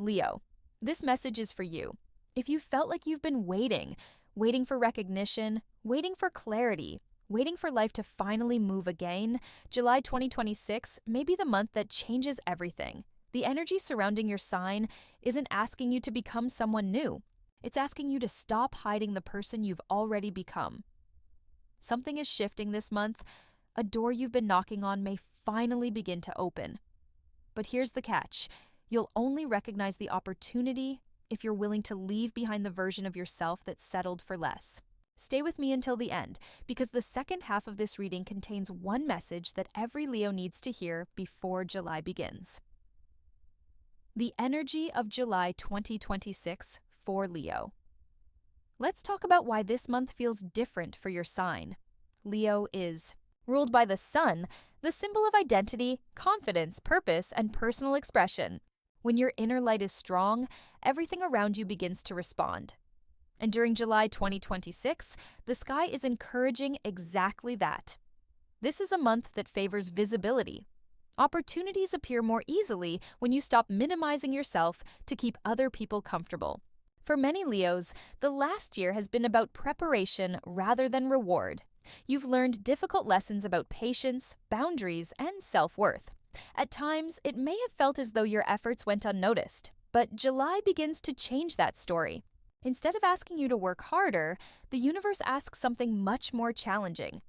Leo, this message is for you. If you felt like you've been waiting for recognition, waiting for clarity, waiting for life to finally move again, July 2026 may be the month that changes everything. The energy surrounding your sign isn't asking you to become someone new. It's asking you to stop hiding the person you've already become. Something is shifting this month. A door you've been knocking on may finally begin to open. But here's the catch. You'll only recognize the opportunity if you're willing to leave behind the version of yourself that settled for less. Stay with me until the end, because the second half of this reading contains one message that every Leo needs to hear before July begins. The energy of July 2026 for Leo. Let's talk about why this month feels different for your sign. Leo is ruled by the sun, the symbol of identity, confidence, purpose, and personal expression. When your inner light is strong, everything around you begins to respond. And during July 2026, the sky is encouraging exactly that. This is a month that favors visibility. Opportunities appear more easily when you stop minimizing yourself to keep other people comfortable. For many Leos, the last year has been about preparation rather than reward. You've learned difficult lessons about patience, boundaries, and self-worth. At times, it may have felt as though your efforts went unnoticed, but July begins to change that story. Instead of asking you to work harder, the universe asks something much more challenging.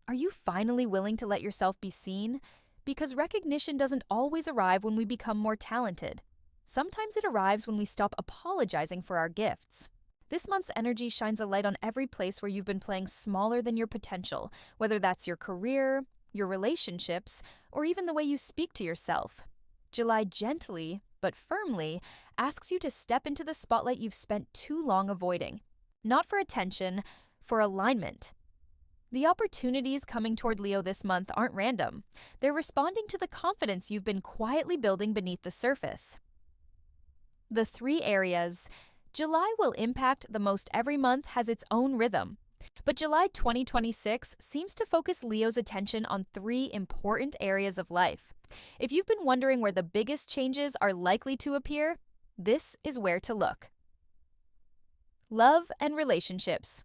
Are you finally willing to let yourself be seen? Because recognition doesn't always arrive when we become more talented. Sometimes it arrives when we stop apologizing for our gifts. This month's energy shines a light on every place where you've been playing smaller than your potential, whether that's your career, your relationships, or even the way you speak to yourself. July gently, but firmly, asks you to step into the spotlight you've spent too long avoiding. Not for attention, for alignment. The opportunities coming toward Leo this month aren't random. They're responding to the confidence you've been quietly building beneath the surface. The 3 areas July will impact the most every month has its own rhythm. But July 2026 seems to focus Leo's attention on 3 important areas of life. If you've been wondering where the biggest changes are likely to appear, this is where to look. Love and relationships.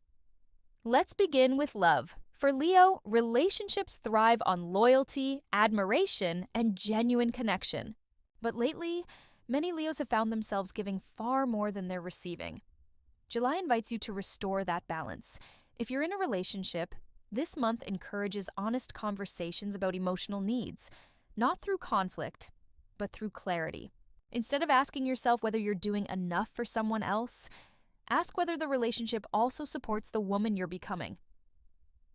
Let's begin with love. For Leo, relationships thrive on loyalty, admiration, and genuine connection. But lately, many Leos have found themselves giving far more than they're receiving. July invites you to restore that balance. If you're in a relationship, this month encourages honest conversations about emotional needs, not through conflict, but through clarity. Instead of asking yourself whether you're doing enough for someone else, ask whether the relationship also supports the woman you're becoming.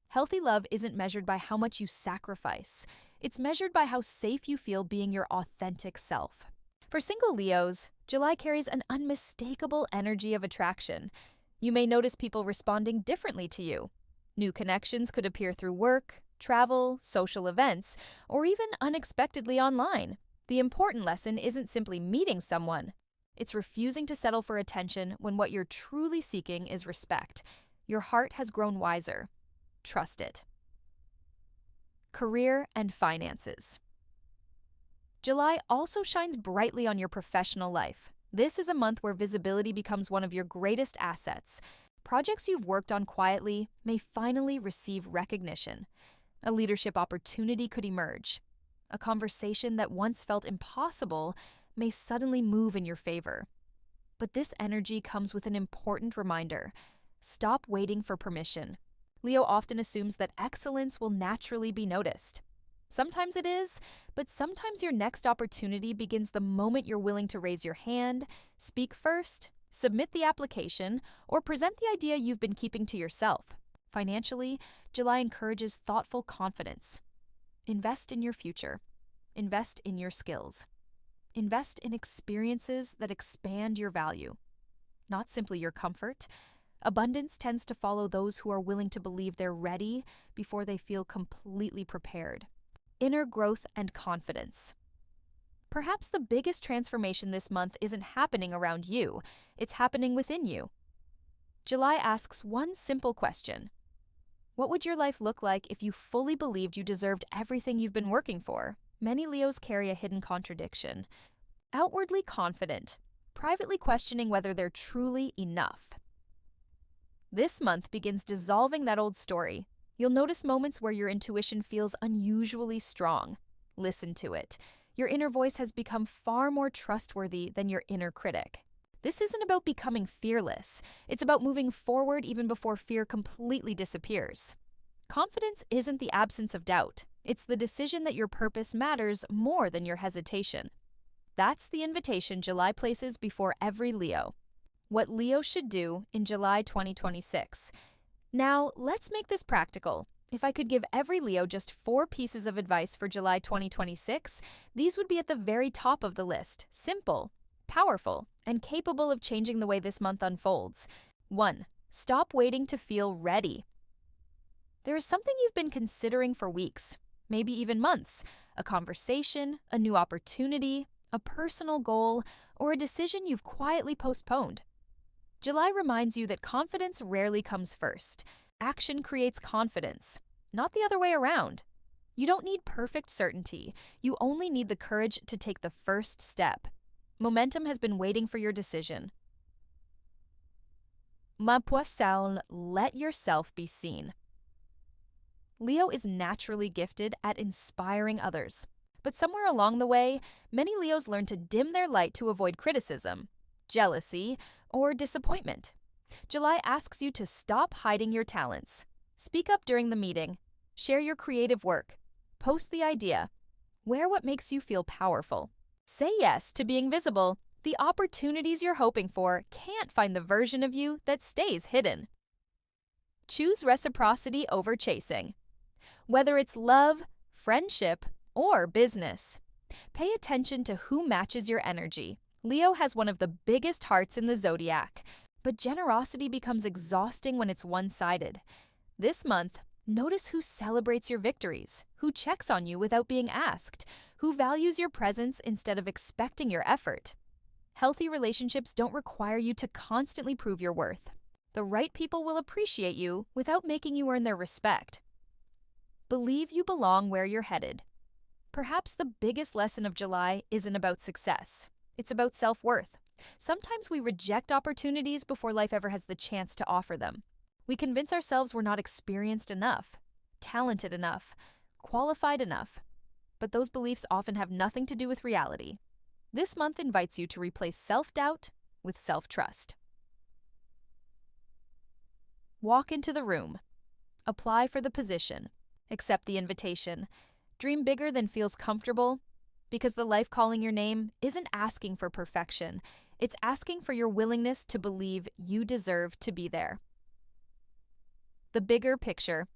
Healthy love isn't measured by how much you sacrifice. It's measured by how safe you feel being your authentic self. For single Leos, July carries an unmistakable energy of attraction. You may notice people responding differently to you. New connections could appear through work, travel, social events, or even unexpectedly online. The important lesson isn't simply meeting someone. It's refusing to settle for attention when what you're truly seeking is respect. Your heart has grown wiser. Trust it. Career and finances. July also shines brightly on your professional life. This is a month where visibility becomes one of your greatest assets. Projects you've worked on quietly may finally receive recognition. A leadership opportunity could emerge. A conversation that once felt impossible may suddenly move in your favor. But this energy comes with an important reminder. Stop waiting for permission. Leo often assumes that excellence will naturally be noticed. Sometimes it is, but sometimes your next opportunity begins the moment you're willing to raise your hand, speak first, submit the application, or present the idea you've been keeping to yourself. Financially, July encourages thoughtful confidence. Invest in your future. Invest in your skills. Invest in experiences that expand your value, not simply your comfort. Abundance tends to follow those who are willing to believe they're ready before they feel completely prepared. Inner growth and confidence. Perhaps the biggest transformation this month isn't happening around you, it's happening within you. July asks one simple question. What would your life look like if you fully believed you deserved everything you've been working for? Many Leos carry a hidden contradiction. Outwardly confident, privately questioning whether they're truly enough. This month begins dissolving that old story. You'll notice moments where your intuition feels unusually strong. Listen to it. Your inner voice has become far more trustworthy than your inner critic. This isn't about becoming fearless. It's about moving forward even before fear completely disappears. Confidence isn't the absence of doubt. It's the decision that your purpose matters more than your hesitation. That's the invitation July places before every Leo. What Leo should do in July 2026. Now, let's make this practical. If I could give every Leo just 4 pieces of advice for July 2026, these would be at the very top of the list. Simple, powerful, and capable of changing the way this month unfolds. 1. Stop waiting to feel ready. There is something you've been considering for weeks, maybe even months. A conversation, a new opportunity, a personal goal, or a decision you've quietly postponed. July reminds you that confidence rarely comes first. Action creates confidence, not the other way around. You don't need perfect certainty. You only need the courage to take the first step. Momentum has been waiting for your decision. Ma poisson, let yourself be seen. Leo is naturally gifted at inspiring others. But somewhere along the way, many Leos learn to dim their light to avoid criticism, jealousy, or disappointment. July asks you to stop hiding your talents. Speak up during the meeting. Share your creative work. Post the idea. Wear what makes you feel powerful. Say yes to being visible. The opportunities you're hoping for can't find the version of you that stays hidden. Choose reciprocity over chasing. Whether it's love, friendship, or business, pay attention to who matches your energy. Leo has one of the biggest hearts in the zodiac, but generosity becomes exhausting when it's one-sided. This month, notice who celebrates your victories, who checks on you without being asked, who values your presence instead of expecting your effort. Healthy relationships don't require you to constantly prove your worth. The right people will appreciate you without making you earn their respect. Believe you belong where you're headed. Perhaps the biggest lesson of July isn't about success. It's about self-worth. Sometimes we reject opportunities before life ever has the chance to offer them. We convince ourselves we're not experienced enough, talented enough, qualified enough. But those beliefs often have nothing to do with reality. This month invites you to replace self-doubt with self-trust. Walk into the room. Apply for the position. Accept the invitation. Dream bigger than feels comfortable, because the life calling your name isn't asking for perfection. It's asking for your willingness to believe you deserve to be there. The bigger picture.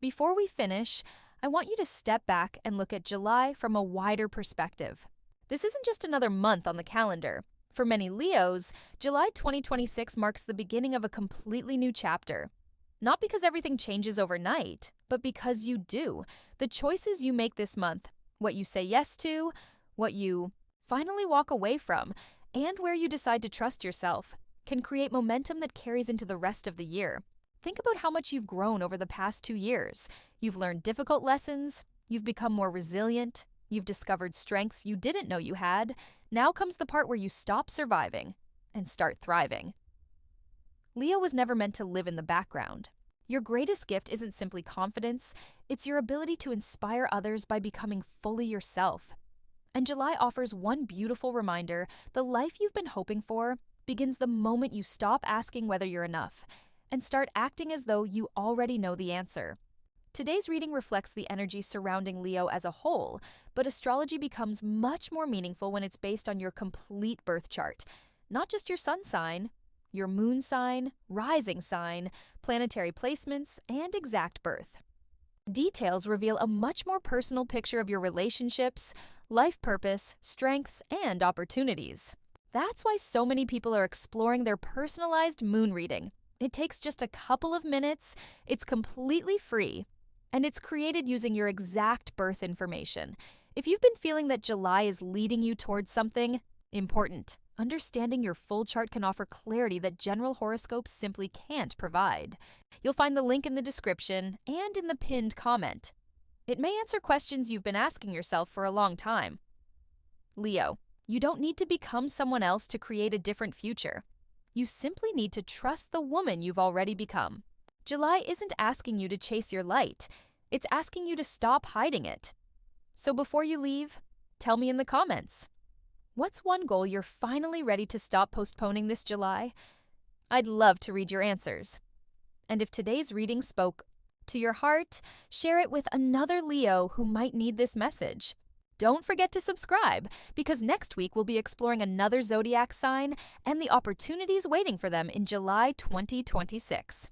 Before we finish, I want you to step back and look at July from a wider perspective. This isn't just another month on the calendar. For many Leos, July 2026 marks the beginning of a completely new chapter. Not because everything changes overnight, but because you do. The choices you make this month, what you say yes to, what you finally walk away from, and where you decide to trust yourself, can create momentum that carries into the rest of the year. Think about how much you've grown over the past 2 years. You've learned difficult lessons, you've become more resilient, you've discovered strengths you didn't know you had. Now comes the part where you stop surviving and start thriving. Leo was never meant to live in the background. Your greatest gift isn't simply confidence, it's your ability to inspire others by becoming fully yourself. And July offers one beautiful reminder: the life you've been hoping for begins the moment you stop asking whether you're enough and start acting as though you already know the answer. Today's reading reflects the energy surrounding Leo as a whole, but astrology becomes much more meaningful when it's based on your complete birth chart, not just your sun sign, your moon sign, rising sign, planetary placements, and exact birth. Details reveal a much more personal picture of your relationships, life purpose, strengths, and opportunities. That's why so many people are exploring their personalized moon reading. It takes just a couple of minutes, it's completely free, and it's created using your exact birth information. If you've been feeling that July is leading you towards something important, understanding your full chart can offer clarity that general horoscopes simply can't provide. You'll find the link in the description and in the pinned comment. It may answer questions you've been asking yourself for a long time. Leo, You don't need to become someone else to create a different future. You simply need to trust the woman you've already become. July isn't asking you to chase your light, it's asking you to stop hiding it. So before you leave, tell me in the comments, what's one goal you're finally ready to stop postponing this July? I'd love to read your answers. And if today's reading spoke to your heart, share it with another Leo who might need this message. Don't forget to subscribe, because next week we'll be exploring another zodiac sign and the opportunities waiting for them in July 2026.